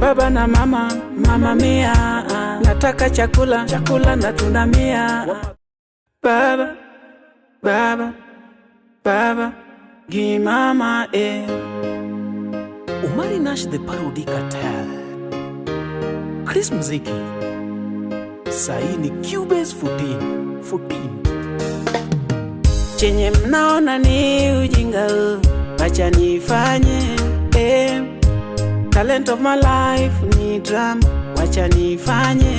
Baba na mama, mama mia, nataka chakula, chakula na tunda mia. Baba, baba, baba, gi mama Omari Nash the Parody Cartel, Chris Mziki, sahi ni Cubase 14. Chenye mnaona ni ujinga, wacha nifanye talent of my life ni drum, wacha nifanye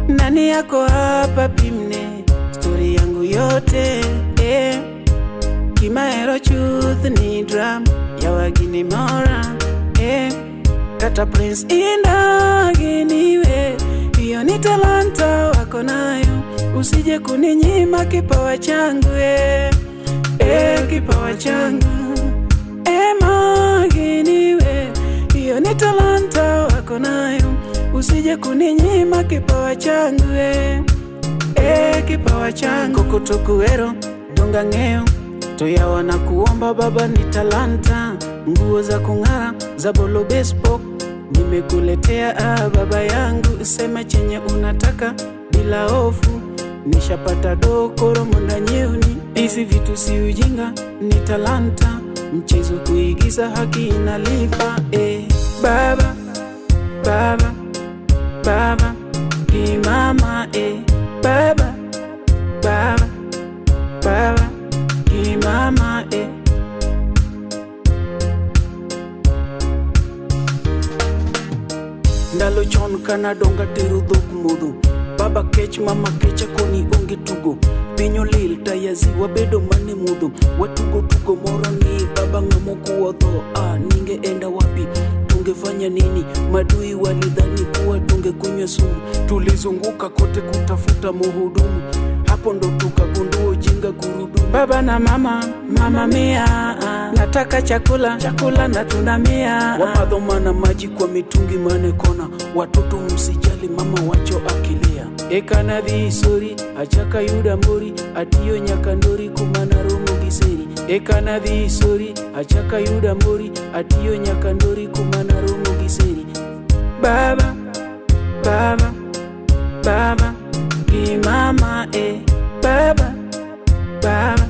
nani yako hapa pimne story yangu yote Kimaero truth ni drum ya wagini mora Kata Prince Inda giniwe, hiyo ni talanta wako nayo, usije kuninyima kipawa changu kipawa changu maginiwe, hiyo ni talanta wako nayo, usije kuninyima kipawa changu kipawa changu. Kutokuero donga ngeo toya wana kuomba baba ni talanta, nguo za kung'ara za Bolo Bespoke nimekuletea baba yangu, usema chenye unataka bila hofu, nishapata dokoro munda nyeuni, hizi vitu si ujinga ni talanta, mchezo kuigiza haki inalipa Baba, baba, baba, gi mama Baba, baba, baba, gi mama Ndalo chon kana donga teru dhok mudho, baba kech mama kecha koni onge tugo, pinyo lil tayazi wabedo mane mudho, watugo tugo moro ni baba ngamo kuodho, ninge enda wapi, tungefanya nini, madui walidhani kuwa tungekunywa sumu, tulizunguka kote kutafuta muhudumu, hapo ndo tukagundua ujinga gurudumu. Baba na mama, mama mia, nataka chakula, chakula na tunda mia. Wamadhomana maji kwa mitungi mane kona, watoto msijali mama wacho akilia. Ekana dhisori, achaka yuda mori, atiyo nyakandori kumana romo giseri. Ekana dhisori, achaka yuda mori, atiyo nyakandori kumana romo giseri. Baba, baba, baba, gi mama Baba, baba,